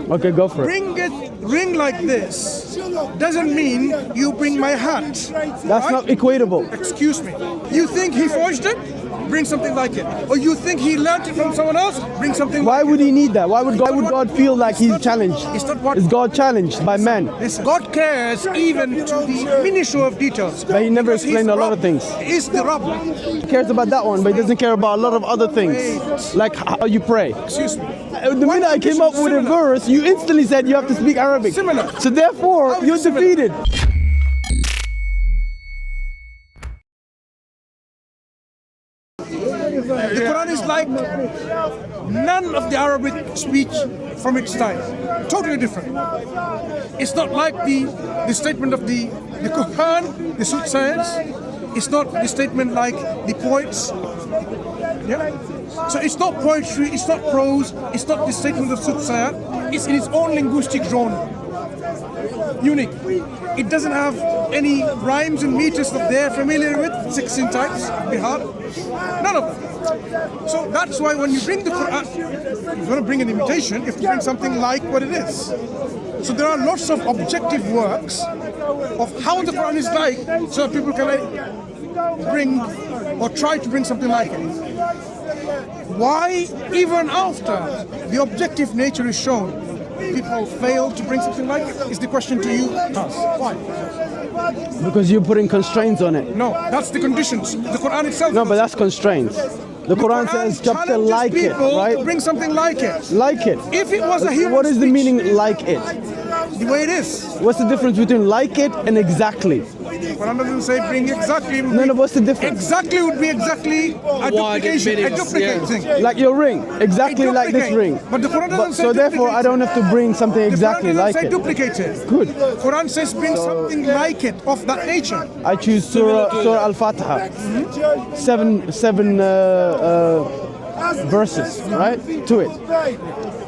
Okay, go for it. Bring it, ring like this doesn't mean you bring my hat. That's not equatable. Excuse me. You think he forged it? Bring something like it. Or you think he learned it from someone else? Bring something Why like would it. he need that? Why would God feel like he's challenged? It's not what. Is God challenged by men? Listen, God cares even to the minutiae of details. But he never Because he's explained a the lot of Rabb. things. He's the Rabb. He cares about that one, but he doesn't care about a lot of other things. Like how you pray. Excuse me. The minute I came up with a verse, you instantly said you have to speak Arabic. Similar. So therefore, you're defeated. The Quran is like none of the Arabic speech from its time. Totally different. It's not like the statement of the Qur'an, the soothsayers. It's not the statement like the poets. Yeah? So it's not poetry, it's not prose, it's not the statement of soothsayer. It's in its own linguistic genre. Unique. It doesn't have any rhymes and meters that they're familiar with, 16 types, bihar. None of them. So that's why when you bring the Quran, if you want to bring an imitation, you have to bring something like what it is. So there are lots of objective works of how the Quran is like, so that people can bring or try to bring something like it. Why, even after the objective nature is shown, people fail to bring something like it? Is the question to you, us. Why? Because you're putting constraints on it. No, that's the conditions. The Quran itself. No, but that's constraints. The Quran says chapter like it, right? Bring something like it. Like it. If it was a human What is the speech, meaning like it? the way it is. What's the difference between like it and exactly? The Quran doesn't say bring exactly. No, what's the difference? Exactly would be exactly a duplication, a duplicate thing. Like your ring, exactly like this ring. But the Quran doesn't say so therefore, I don't have to bring something exactly the Quran like doesn't say it. duplicate it. Good. Quran says bring something like it of that nature. I choose Surah Al-Fatiha. Seven verses, right, to it.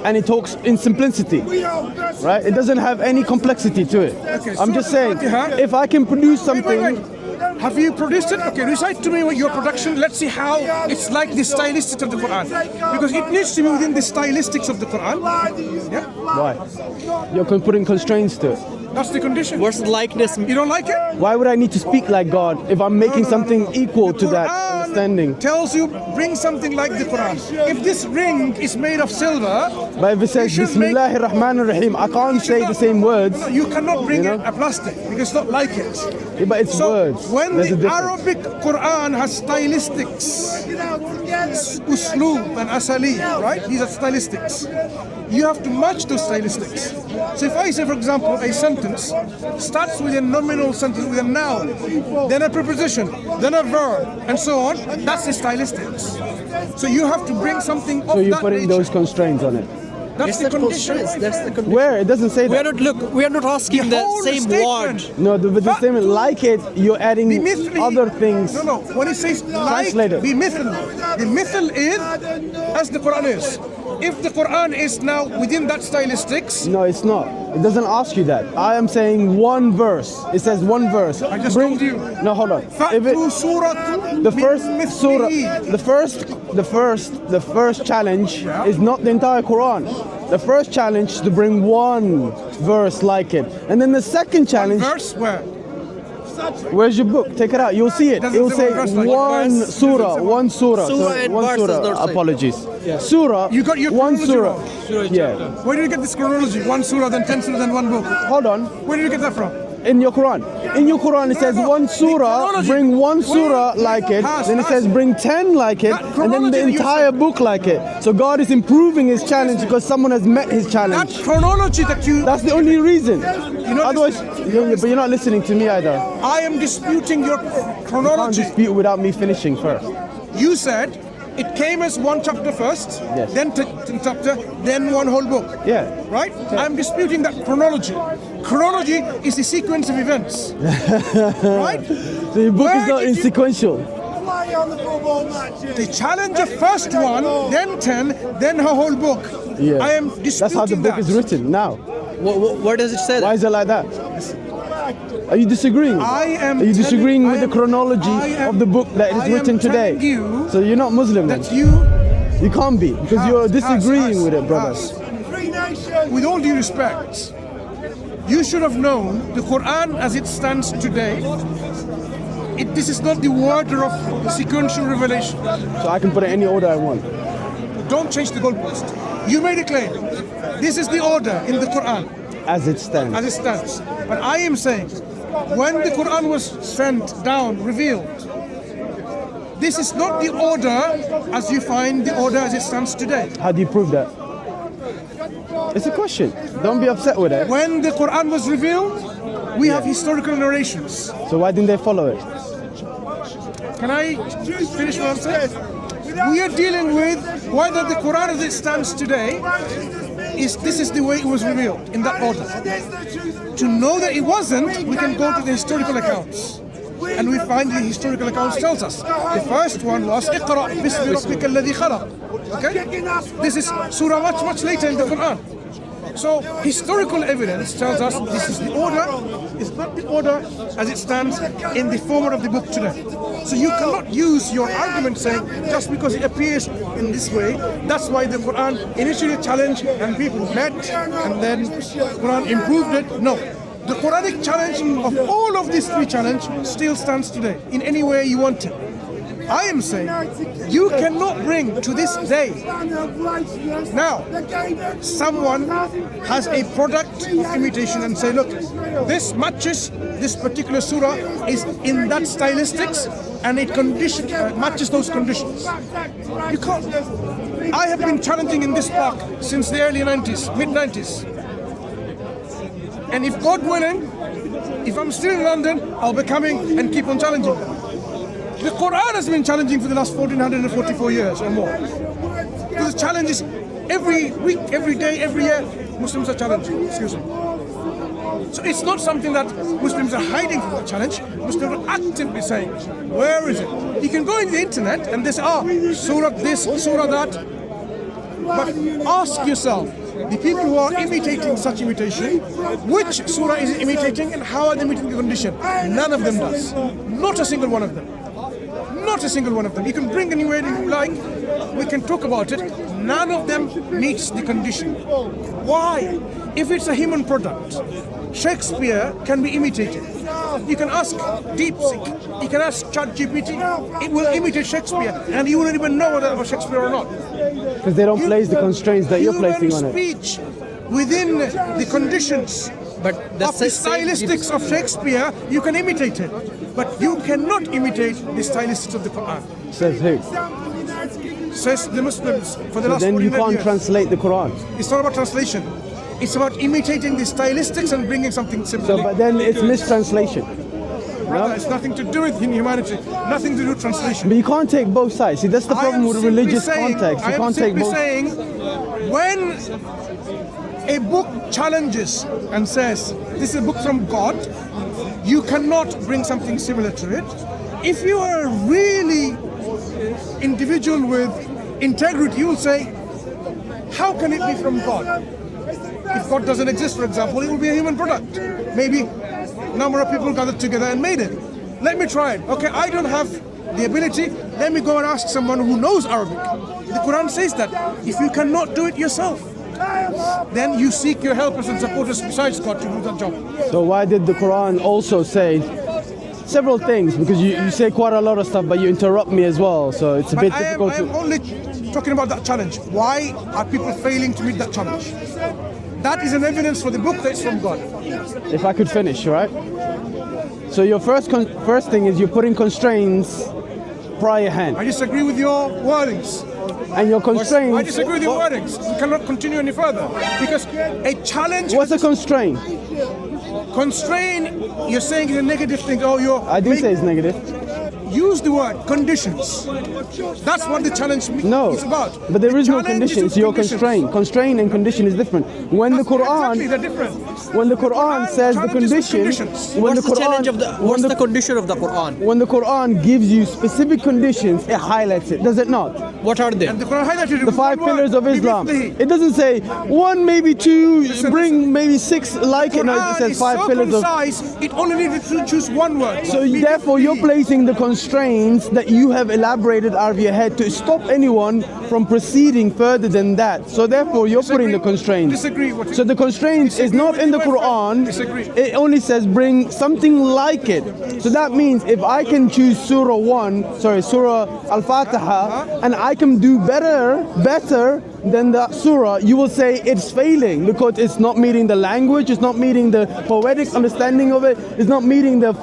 And it talks in simplicity, right? It doesn't have any complexity to it. Okay, I'm just saying, Al-Fatiha. if I can produce something... Wait. Have you produced it? Okay, recite to me what your production. Let's see how it's like the stylistics of the Quran. Because it needs to be within the stylistics of the Quran. Yeah? Why? You're putting constraints to it. That's the condition. What's the likeness? You don't like it? Why would I need to speak like God if I'm making something equal to that Quran understanding? tells you bring something like the Quran. If this ring is made of silver, But if it says you should make- Bismillahir Rahmanir Rahim, I can't say the same words. No, you cannot bring You it know? a plastic because it's not like it. Yeah, but it's So words. when There's a the difference. Arabic Quran has stylistics, usloob and asali, right? These are stylistics. You have to match those stylistics. So if I say, for example, a sentence starts with a nominal sentence with a noun, then a preposition, then a verb, and so on, that's the stylistics. So you have to bring something of So you're that putting nature. those constraints on it. That's the condition. That's the condition. Where? It doesn't say We are that. not we are not asking the whole same statement. word. No, but the statement like it, you're adding Bimithli. other things. No. When it says like, Translate it. bimithl. The mithl is as the Quran is. If the Quran is now within that stylistics, No, it's not. It doesn't ask you that. I am saying one verse. It says one verse. I just told you. No, hold on. If it, فَأْتُوا سُورَةٌ the first مِثْلِهِ. surah, the first challenge is not the entire Quran. The first challenge is to bring one verse like it, and then the second challenge. Verse where? Where's your book? Take it out. You'll see it. Doesn't It will say say one verse like one verse. surah, one surah. Surah So and one verses surah. don't say. Apologies. Surah. You got your one chronology surah. wrong. Yeah. Where do you get this chronology? One surah, then 10 surah, then one book. Hold on. Where did you get that from? In your Quran. In your Quran it says No. one The surah, chronology. bring one Wait, surah like it, Has. then it says bring 10 like it, That and then the chronology that you entire said- book like it. So God is improving his challenge because someone has met his That challenge. chronology that you... That's the only reason. know, Otherwise, but you're not listening to me either. I am disputing your You can't chronology. dispute without me finishing first. You said it came as one chapter first, Yes. then chapter, then one whole book. Yeah. Right? I'm disputing that chronology. Chronology is the sequence of events. Right? So your book Where is not did you- insequential. The challenge of first one, then 10, then her whole book. Yeah. I am disputing That's how the book that. is written now. Where does it say Why that? is it like that? Are you disagreeing? I am Are you disagreeing telling- with I the am- chronology I am- of the book that is I am written today? telling you So you're not Muslim then? That you... You can't be because you're disagreeing with it, brother. Us. with all due respect, you should have known the Qur'an as it stands today. This is not the order of sequential revelation. So I can put it any order I want. Don't change the goalpost. You made a claim. This is the order in the Qur'an. As it stands. As it stands. But I am saying, when the Qur'an was sent down, revealed, this is not the order as you find the order as it stands today. How do you prove that? It's a question. Don't be upset with it. When the Qur'an was revealed, we have historical narrations. So why didn't they follow it? Can I finish what I'm saying? We are dealing with whether the Qur'an as it stands today this is the way it was revealed, in that order. To know that it wasn't, we can go to the historical accounts. And we find the historical accounts tells us. The first one was اقرأ باسم ربك الذي خلق. Okay? This is surah much later in the Qur'an. So historical evidence tells us this is the order. It's not the order as it stands in the format of the book today. So you cannot use your argument saying just because it appears in this way, that's why the Quran initially challenged and people met and then Quran improved it. No. The Quranic challenge of all of these three challenges still stands today in any way you want it. I am saying you cannot bring to this day. Now, someone has a product of imitation and say, look, this matches this particular surah is in that stylistics and it matches those conditions. You can't. I have been challenging in this park since the early 90s, mid-90s. And if God willing, if I'm still in London, I'll be coming and keep on challenging them. The Qur'an has been challenging for the last 1444 years or more. The challenge is every week, every day, every year, Muslims are challenging. Excuse me. So it's not something that Muslims are hiding from the challenge. Muslims are actively saying, where is it? You can go in the internet and they say, surah this, surah that. But ask yourself, the people who are imitating such imitation, which surah is it imitating and how are they meeting the condition? None of them does. Not a single one of them. Not a single one of them. You can bring anywhere you like, we can talk about it. None of them meets the condition. Why? If it's a human product, Shakespeare can be imitated. You can ask DeepSeek, you can ask ChatGPT, it will imitate Shakespeare and you wouldn't even know whether it was Shakespeare or not. Because they don't place the constraints that you're placing on it. Speech within the conditions of the stylistics of Shakespeare, you can imitate it. But you cannot imitate the stylistics of the Quran. Says who? Says the Muslims for the last 49 years. Then you can't translate the Quran. It's not about translation. It's about imitating the stylistics and bringing something similar. So, but then it's mistranslation. Brother, it's nothing to do with humanity. Nothing to do with translation. But you can't take both sides. See, that's the problem with religious context. You can't take both. I am simply saying, when a book challenges and says, this is a book from God, you cannot bring something similar to it. If you are a really individual with integrity, you will say, how can it be from God? If God doesn't exist, for example, it will be a human product. Maybe a number of people gathered together and made it. Let me try it. Okay, I don't have the ability. Let me go and ask someone who knows Arabic. The Quran says that if you cannot do it yourself, then you seek your helpers and supporters besides God to do that job. So why did the Quran also say several things? Because you say quite a lot of stuff, but you interrupt me as well. So it's a bit difficult I am only talking about that challenge. Why are people failing to meet that challenge? That is an evidence for the book that it's from God. If I could finish, right? So your first thing is you're putting constraints prior hand. I disagree with your wordings. And your constraints... I disagree with your wordings. You cannot continue any further. Because a challenge... What's a constraint? Constrain, you're saying is a negative thing. I didn't say it's negative. Use the word conditions. That's what the challenge is about. But there is no condition. It's your constraint. Constraint and condition is different. When the Quran, exactly, they're different. When the Quran says the condition, what's the condition of the Quran? When the Quran gives you specific conditions, it highlights it. Does it not? What are they? And the Quran highlighted the 5 pillars of Islam. It doesn't say 1, maybe 2, bring maybe 6 like it. No, it says 5 pillars of. It only needed to choose one word. So therefore, you're placing the constraint constraints that you have elaborated out of your head to stop anyone from proceeding further than that. So therefore, you're putting the constraints. Disagree. So the constraint is not in the Quran. Disagree. It only says bring something like it. So that means if I can choose Surah Al-Fatiha, and I can do better than the surah, you will say it's failing because it's not meeting the language, it's not meeting the poetic understanding of it, it's not meeting the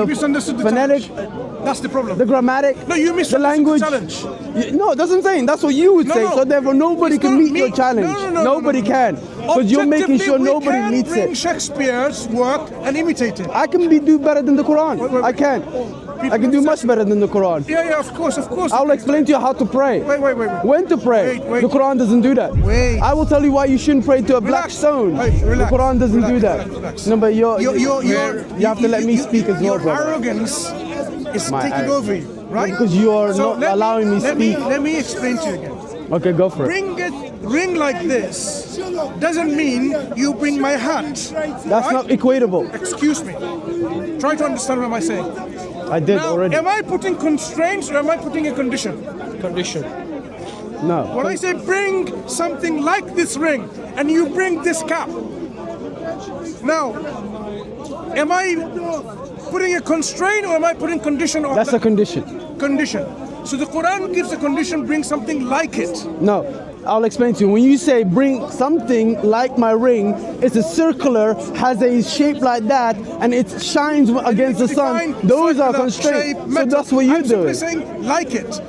You misunderstood the phonetic, challenge. That's the problem. the grammatic, No, you the misunderstood language. the challenge. No, that's what I'm saying. That's what you would say. No. So therefore, nobody It's can not meet me. your challenge. No, Nobody can. Because you're making sure Objectively, nobody meets we can bring it. Shakespeare's work and imitate it. I can do better than the Quran. wait. I can. I can do much better than the Quran. Yeah, of course. I'll explain to you how to pray. Wait. When to pray. Wait. The Quran doesn't do that. Wait. I will tell you why you shouldn't pray to a black Relax. stone. Hey, relax. The Quran doesn't do that. Relax. No, but you have to let me you- speak as well, Your brother. arrogance is My taking arrogance. over you, right? Because you are not allowing me speak. Let me explain to you again. Okay, go for it. Ring like this doesn't mean you bring my hat. That's not equatable. Excuse me. Try to understand what am I saying. I did Now, already. am I putting constraints or am I putting a condition? Condition. No. When I say bring something like this ring and you bring this cap. Now, am I putting a constraint or am I putting condition on That's a condition. condition? So the Quran gives a condition, bring something like it. No, I'll explain to you. When you say bring something like my ring, it's a circular, has a shape like that, and it shines against the sun. Define Those are circular, constraints. shape, So metal. that's what you're I'm simply doing. saying like it.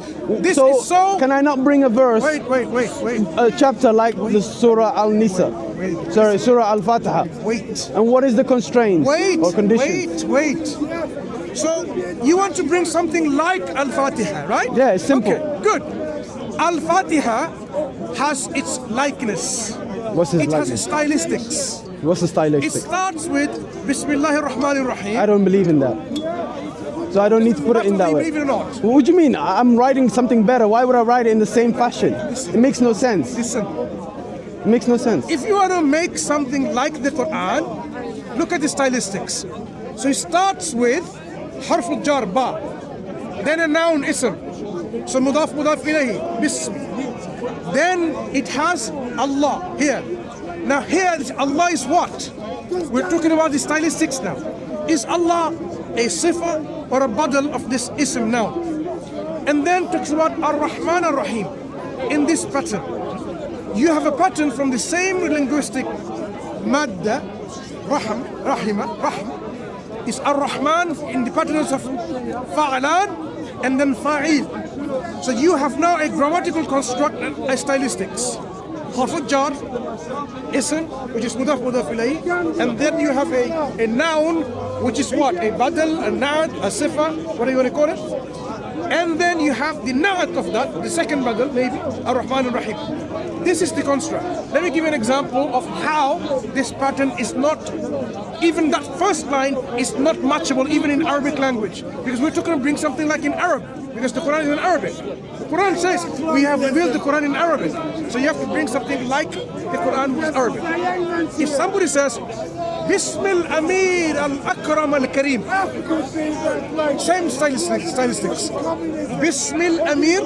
This So, is so. can I not bring a verse, Wait. a chapter like the Surah Al-Nisa? Sorry, Surah Al-Fatiha. Wait. And what is the constraint or condition? Wait. So you want to bring something like Al-Fatiha, right? Yeah, it's simple. Okay, good. Al-Fatiha has its likeness. What's its It has likeness? stylistics. What's the It stylistic? starts with Bismillahir Rahmanir Rahim. I don't believe in that. So I don't need to put it in that way. Believe it or not. What do you mean? I'm writing something better. Why would I write it in the same fashion? It makes no sense. Listen, It makes no sense. if you want to make something like the Quran, look at the stylistics. So it starts with harf al-jar, ba. Then a noun, ism. So mudaf ilayhi, bism. Then it has Allah here. Now here, Allah is what? We're talking about the stylistics now. Is Allah a sifa or a badal of this ism now? And then talks about Ar-Rahman Ar-Rahim in this pattern. You have a pattern from the same linguistic madda, rahima, is Ar-Rahman in the patterns of fa'alan and then fa'il. So you have now a grammatical construct, a stylistics. Harf al-jar, ism, which is mudaf ilayhi, and then you have a noun, which is what? A badal, a na'at, a sifa, what do you want to call it? And then you have the na'at of that, the second badal, maybe, Ar-Rahman Ar-Rahim. This is the construct. Let me give you an example of how this pattern is not, even that first line is not matchable even in Arabic language. Because we're talking about bring something like in Arab, because the Quran is in Arabic. The Quran says we have revealed the Quran in Arabic. So you have to bring something like the Quran with Arabic. If somebody says, Bismil Amir Al-Akram Al-Kareem, same stylistics. Bismil Amir,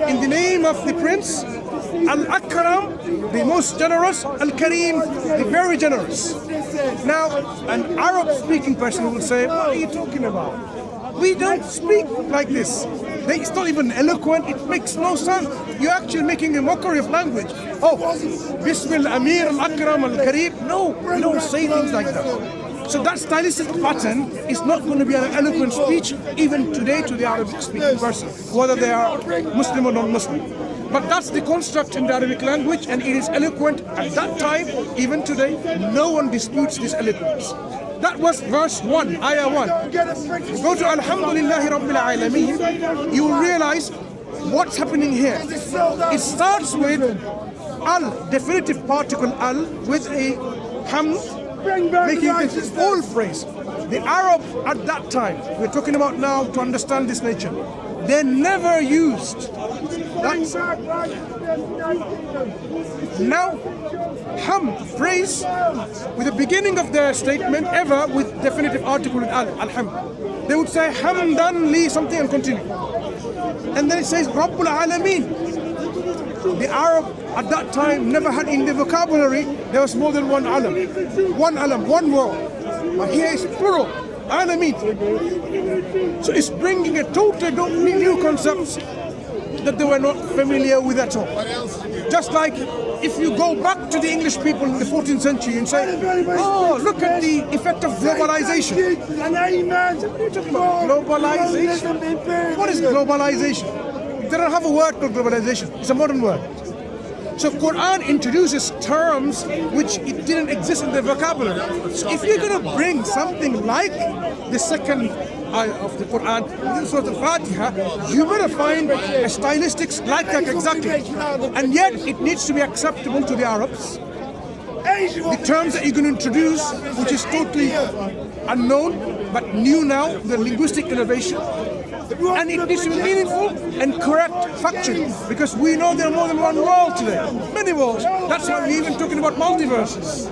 in the name of the prince, Al-Akram, the most generous, Al-Kareem, the very generous. Now, an Arab-speaking person will say, what are you talking about? We don't speak like this. It's not even eloquent, it makes no sense. You're actually making a mockery of language. Oh, Bismil Amir Al-Akram Al-Kareem. No, we don't say things like that. So that stylistic pattern is not going to be an eloquent speech even today to the Arabic-speaking person, whether they are Muslim or non-Muslim. But that's the construct in the Arabic language, and it is eloquent at that time, even today. No one disputes this eloquence. That was verse 1, ayah 1. Go to Alhamdulillahi Rabbil Alameen, you will realize what's happening here. It starts with al, definitive particle al, with a hamd, making it a full phrase. The Arab at that time, we're talking about now to understand this nature, they never used that. Now, hamd, praise, with the beginning of their statement ever with definitive article with al-hamd. They would say hamdan li something and continue. And then it says Rabbul Alameen. The Arab at that time never had in the vocabulary, there was more than one alam, one word. But here is plural, Alameen. So it's bringing a totally new concept that they were not familiar with at all. Just like if you go back to the English people in the 14th century and say, oh, look at the effect of globalization. Globalization? What is globalization? They don't have a word called globalization. It's a modern word. So Qur'an introduces terms which it didn't exist in the vocabulary. So if you're going to bring something like the second ayah of the Qur'an, within Surah Al-Fatiha, you better find a stylistics like that exactly. And yet it needs to be acceptable to the Arabs. The terms that you're going to introduce, which is totally unknown, but new now, the linguistic innovation, and it needs to be meaningful and correct factually, because we know there are more than one world today, many worlds. That's why we're even talking about multiverses.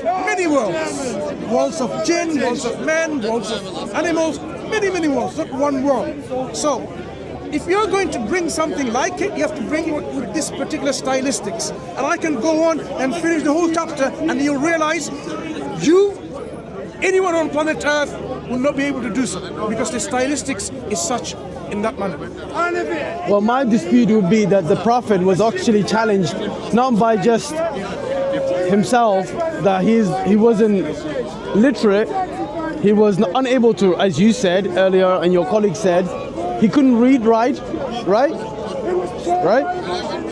Many worlds. Worlds of jinn, worlds of men, worlds of animals, many worlds, not one world. So, if you're going to bring something like it, you have to bring it with this particular stylistics. And I can go on and finish the whole chapter, and you'll realize anyone on planet Earth will not be able to do so, because the stylistics is such in that manner. Well, my dispute would be that the Prophet was actually challenged not by just himself, that he wasn't literate, he was unable to, as you said earlier and your colleague said, he couldn't read, right?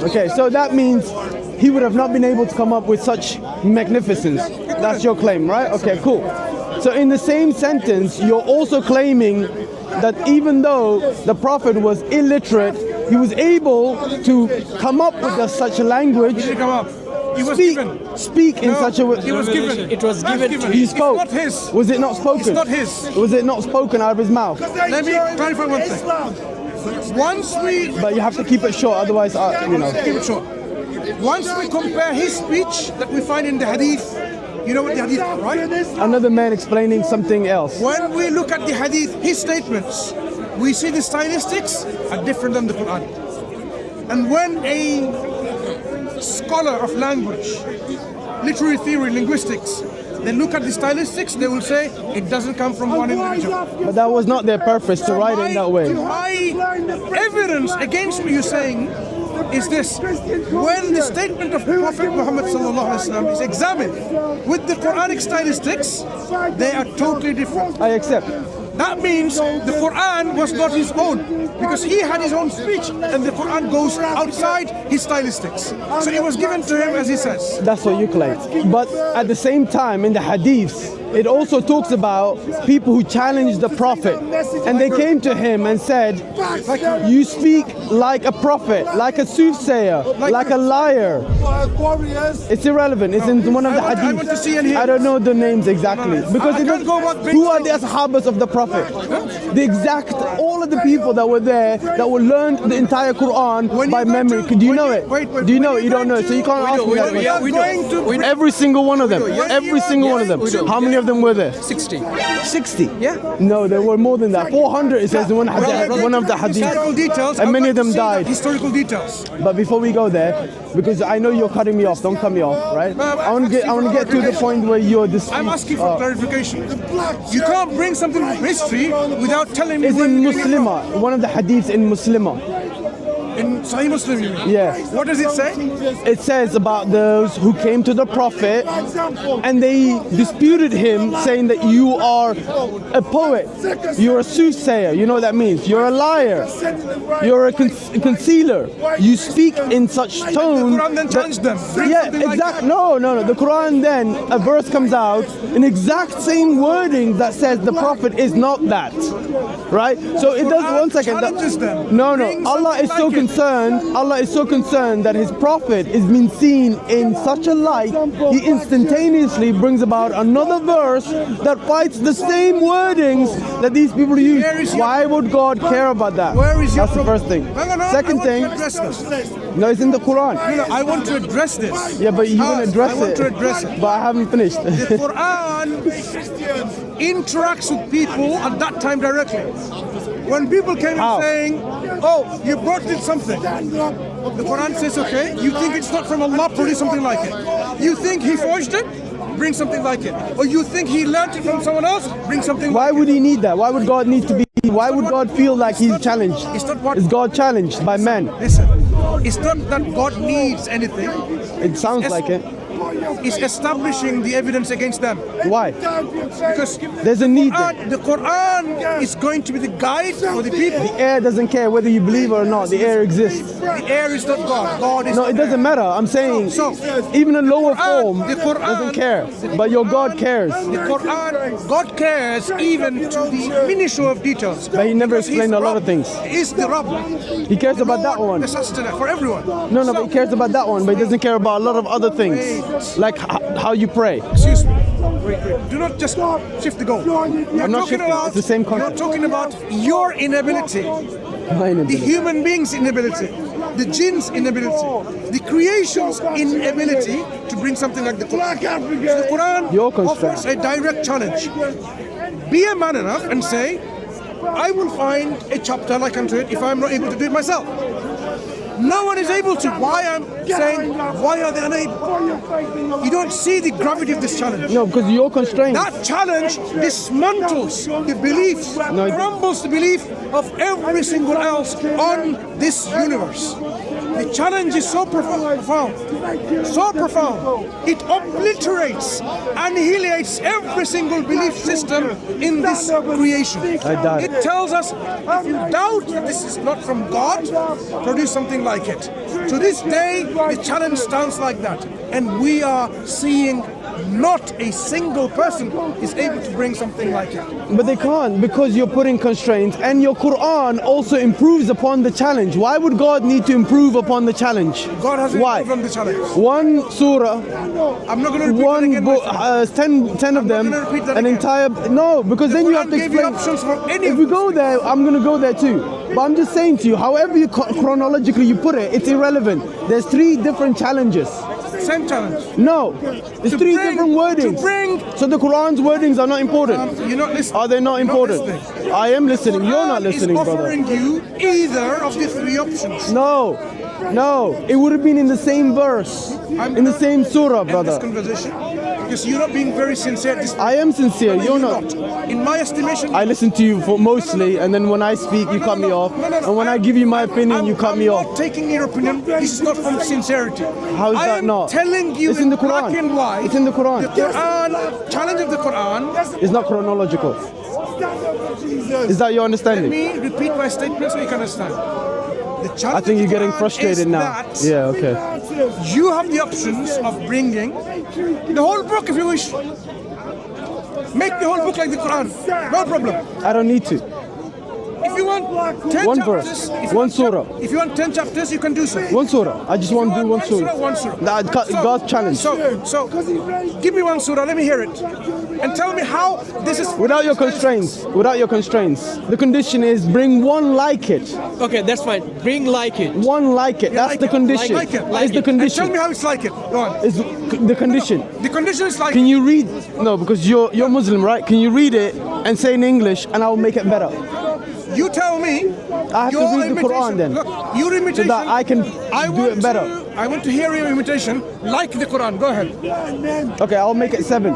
Okay, so that means he would have not been able to come up with such magnificence. That's your claim, right? Okay, cool. So in the same sentence, you're also claiming that even though the Prophet was illiterate, he was able to come up with such a language. He didn't come up. He was speak in such a way. He was given. It was given. He spoke. It's not his. Was it not spoken? It's not his. Was it not spoken out of his mouth? Let me clarify one thing. But you have to keep it short, otherwise, Keep it short. Once we compare his speech that we find in the hadith, you know what the hadith are, right? Another man explaining something else. When we look at the hadith, his statements, we see the stylistics are different than the Qur'an. And when a scholar of language, literary theory, linguistics, they look at the stylistics, they will say it doesn't come from one individual. But that was not their purpose to write it that way. My evidence against what you're saying is this: when the statement of Prophet Muhammad ﷺ is examined with the Quranic stylistics, they are totally different. I accept. That means the Quran was not his own, because he had his own speech, and the Quran goes outside his stylistics. So it was given to him as he says. That's what you claim. But at the same time, in the hadiths, it also talks about people who challenged the Prophet, and they came to him and said, you speak like a prophet, like a soothsayer, like a liar. It's irrelevant. It's in one of the hadiths. I don't know the names exactly, because who are the Ashabas of the Prophet? The exact, all of the people that were there, that were learned the entire Quran by memory. Do you know it? Do you know it? You don't know it, so you can't ask me that question. Every single one of them. Every single one of them. How many of them were there? 60. 60? Yeah. No, there were more than that. 400 it says in one of the hadiths. And many of them died. Historical details. But before we go there, because I know you're cutting me off, don't cut me off, right? I want to get to the point where you're I'm asking for clarification. You can't bring something from history without telling me. It's in Muslimah, one of the hadiths in Muslimah. In Sahih Muslim, you mean? Yeah. What does it say? It says about those who came to the Prophet and they disputed him, saying that you are a poet, you're a soothsayer. You know what that means? You're a liar. You're a concealer. You speak in such tone. The Quran then challenged them. Yeah, exactly. No. The Quran then, a verse comes out in exact same wording that says the Prophet is not that. Right? So it does, one second. Challenges them. No. Allah is so concerned. concerned, Allah is so concerned that His Prophet is being seen in such a light, He instantaneously brings about another verse that fights the same wordings that these people use. Why would God care about that? That's the first thing. Second thing, no, it's in the Qur'an. I want to address this. Yeah, but you want to address it. I want to address it. But I haven't finished. The Qur'an interacts with people at that time directly. When people came in saying, oh, you brought in something, the Quran says, okay, you think it's not from Allah, produce something like it. You think he forged it? Bring something like it. Or you think he learned it from someone else? Bring something like it. Why would he need that? Why would God need to be, why would God feel like he's challenged? Is God challenged by men? Listen, it's not that God needs anything. It sounds like it. Is establishing the evidence against them. Why? Because there's a need. The Quran is going to be the guide for the people. The air doesn't care whether you believe or not. The air exists. The air is not God. God is. No, it doesn't matter. I'm saying even a lower form doesn't care, but your God cares. The Quran, God cares even to the minutiae of details. But He never explained a lot of things. Is the Rabb. He cares about that one. The sustenance for everyone. No, but He cares about that one, but He doesn't care about a lot of other things. Like how you pray. Excuse me. Do not just shift the goal. I'm not shifting. It's the same concept. You're talking about your inability. The human being's inability. The jinn's inability. The creation's inability to bring something like the Quran. The Quran offers a direct challenge. Be a man enough and say, I will find a chapter like unto it if I'm not able to do it myself. No one is able to. Why I'm saying, why are they unable? You don't see the gravity of this challenge. No, because you're constrained. That challenge dismantles the beliefs, crumbles the belief of every single else on this universe. The challenge is so profound, so profound. It obliterates, annihilates every single belief system in this creation. It tells us, if you doubt that this is not from God, produce something like it. To this day, the challenge stands like that. And we are seeing not a single person is able to bring something like it. But they can't, because you're putting constraints, and your Quran also improves upon the challenge. Why would God need to improve upon the challenge? God has improved on the challenge. One surah, I'm not going to repeat one again, book, 10 of them, an entire, no, because then you have to explain. If we go there, I'm going to go there too. But I'm just saying to you, however you chronologically you put it, it's irrelevant. There's 3 different challenges. Same challenge. No, it's 3 different wordings. So the Quran's wordings are not important. You're not listening. Are they not important? I am listening. You're not listening, is brother. offering you either of the 3 options. No, it would have been in the same verse, in the same surah, brother. This conversation, because you're not being very sincere. I am sincere. You're not. In my estimation, I listen to you for mostly, and then when I speak, you cut me off. And when I give you my opinion, you cut me off. I'm not taking your opinion. This is not from sincerity. How is that not? Telling you it's in the black Quran. And white. It's in the Quran. The Quran, challenge of the Quran is not chronological. Is that your understanding? Let me repeat my statement so you can understand. I think you're getting frustrated now. Yeah, okay. You have the options of bringing the whole book if you wish. Make the whole book like the Quran. No problem. I don't need to. If you want 10 one chapters, verse, one surah. If you want 10 chapters, you can do so. One surah. I just want to do one surah. One surah. God's challenge. So, give me one surah. Let me hear it. And tell me how this is... Without your constraints. Without your constraints. The condition is bring one like it. Okay, that's fine. Bring like it. One like it. That's the condition. Like it. It's the condition. And tell me how it's like it. Go on. It's the condition. The condition is like... Can you read... No, because you're Muslim, right? Can you read it and say in English and I'll make it better? You tell me. I have to read the Quran then. Look, your imitation. So that I can do it better. I want to hear your imitation like the Quran. Go ahead. Okay, I'll make it 7.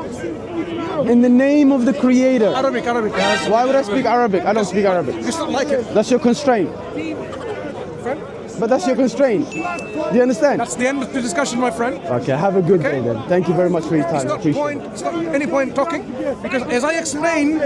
In the name of the Creator. Arabic. Why would I speak Arabic? I don't speak Arabic. It's not like it. That's your constraint. But that's your constraint. Do you understand? That's the end of the discussion, my friend. Okay, have a good day then. Thank you very much for your time. It's not any point talking, because as I explained,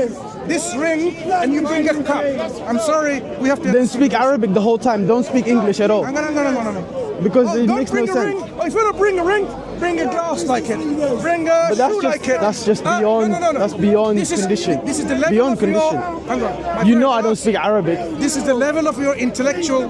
this ring and you bring a cup. I'm sorry, we have to... Then speak Arabic the whole time. Don't speak English at all. No. Because it makes no sense. If you don't bring a ring, Bring a glass like it. Bring a shoe like it. That's just beyond. That's beyond condition. This is the level beyond of condition. You know I don't speak Arabic. This is the level of your intellectual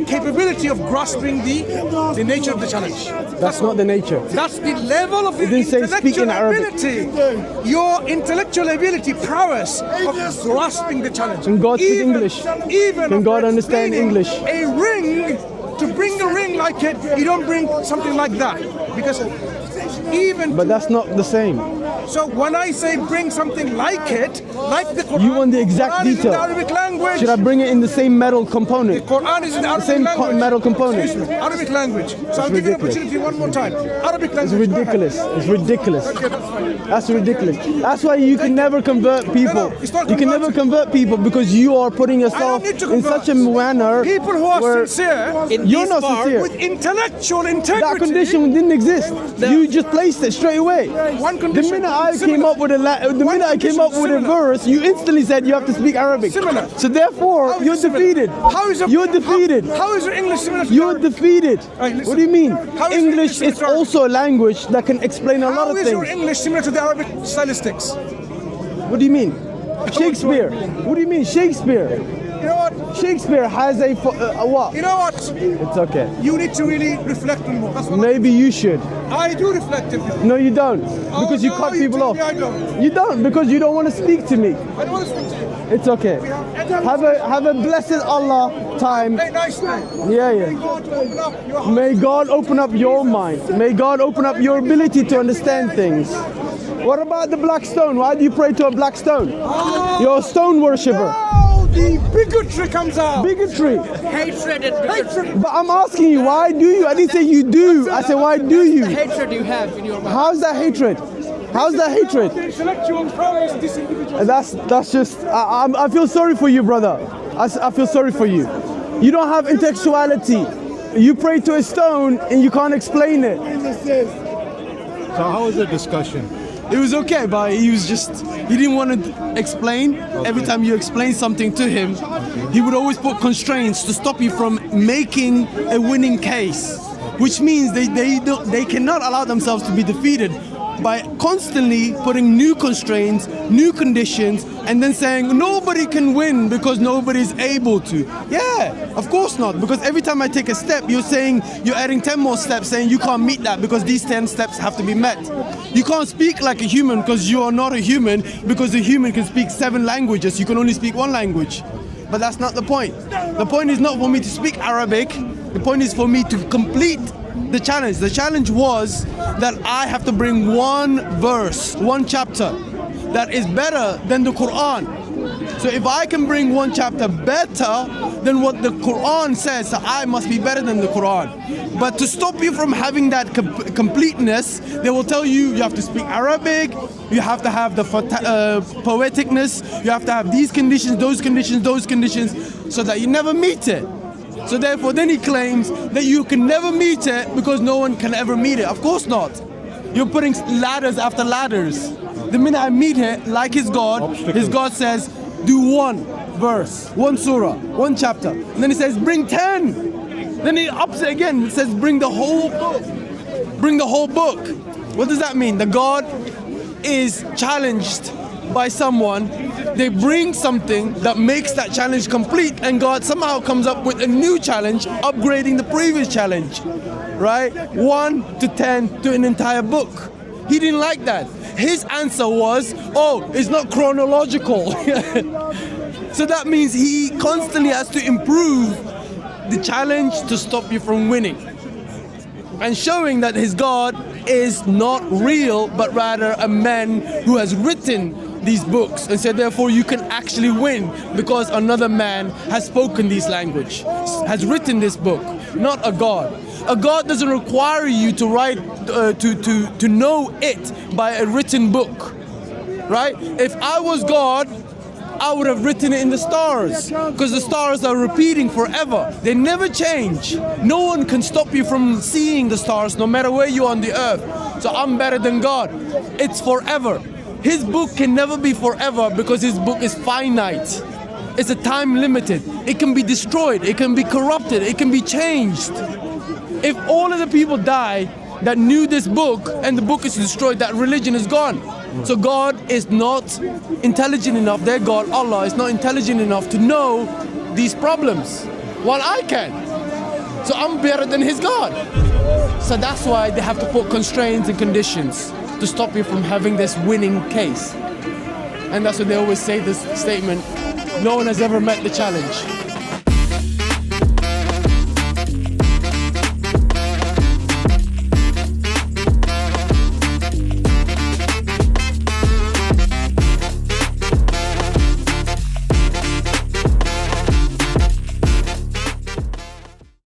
capability of grasping the nature of the challenge. That's not the nature. That's the level of your didn't say speak in intellectual Arabic. ability. Your intellectual ability, prowess of grasping the challenge. Can God speak English? Even Can of God understand explaining English? A ring, to bring a ring like it, you don't bring something like that. Because even But that's not the same. so when I say bring something like it, like the Quran, You want the exact Quran is in detail. the Arabic language. Should I bring it in the same metal component? Quran is in the Arabic same language. metal component. Excuse me, Arabic language. So I'll give you an ridiculous. opportunity one more time. Arabic It's language. go ahead. ridiculous. It's ridiculous. Okay, that's fine. That's ridiculous. That's why you can never convert people. No, it's not You can never convert people because you are putting yourself need to in convert. such a manner People who are where sincere, you're not sincere. with intellectual integrity. That condition didn't exist. You just placed it straight away. One The condition. minute I similar. came up with a verse, you instantly said you have to speak Arabic. Similar. So therefore, How is you're it similar? defeated. How is it? You're defeated. How is your English similar to You're Arabic? defeated. Right, listen. What do you mean? How is English English is similar to also a language that can explain a lot How of is your things. English similar to the Arabic stylistics? What do you mean? Shakespeare. What do you mean? Shakespeare. You know what? Shakespeare has a what? You know what? It's okay. You need to really reflect on more. That's what Maybe you should. I do reflect on you. No, you don't. Because you no, cut you people tell off. me I don't. You don't because you don't want to speak to me. I don't want to speak to you. It's okay. Have a blessed Allah time. Hey, nice day. Yeah, May yeah. God open up your heart. May God open up your mind. May God open up your ability to understand things. What about the black stone? Why do you pray to a black stone? You're a stone worshipper. Now the bigotry comes out. Bigotry. Hatred and bigotry. But I'm asking you, why do you? I didn't say you do. I said, why do The you? hatred you have in your mind. How's that hatred? How's that hatred? The intellectual prowess this individual. That's just. I feel sorry for you, brother. I feel sorry for you. You don't have intellectuality. You pray to a stone and you can't explain it. So how was the discussion? It was okay, but he didn't want to explain. Every time you explain something to him, he would always put constraints to stop you from making a winning case, which means they cannot allow themselves to be defeated by constantly putting new constraints, new conditions, and then saying nobody can win because nobody's able to. Yeah, of course not, because every time I take a step, you're adding 10 more steps saying you can't meet that because these 10 steps have to be met. You can't speak like a human because you are not a human, because a human can speak 7 languages, you can only speak 1 language. But that's not the point. The point is not for me to speak Arabic, the point is for me to complete the challenge. The challenge was that I have to bring 1 verse, 1 chapter that is better than the Qur'an. So if I can bring 1 chapter better than what the Qur'an says, so I must be better than the Qur'an. But to stop you from having that completeness, they will tell you have to speak Arabic, you have to have the poeticness, you have to have these conditions, those conditions, those conditions, so that you never meet it. So therefore, then he claims that you can never meet it because no one can ever meet it. Of course not. You're putting ladders after ladders. The minute I meet it, like his God says, do 1 verse, 1 surah, 1 chapter. And then he says, bring 10. Then he ups it again, says, bring the whole book. Bring the whole book. What does that mean? The God is challenged by someone, they bring something that makes that challenge complete, and God somehow comes up with a new challenge, upgrading the previous challenge, right? 1 to 10 to an entire book. He didn't like that. His answer was, oh, it's not chronological. So that means he constantly has to improve the challenge to stop you from winning, and showing that his God is not real, but rather a man who has written these books, and said therefore you can actually win because another man has spoken this language, has written this book, not a God. A God doesn't require you to write, to know it by a written book, right? If I was God, I would have written it in the stars, because the stars are repeating forever. They never change. No one can stop you from seeing the stars, no matter where you are on the earth. So I'm better than God. It's forever. His book can never be forever because his book is finite. It's a time limited. It can be destroyed. It can be corrupted. It can be changed. If all of the people die, that knew this book and the book is destroyed, that religion is gone. So God is not intelligent enough, their God, Allah, is not intelligent enough to know these problems, while I can. So I'm better than his God. So that's why they have to put constraints and conditions to stop you from having this winning case. And that's what they always say, this statement, no one has ever met the challenge.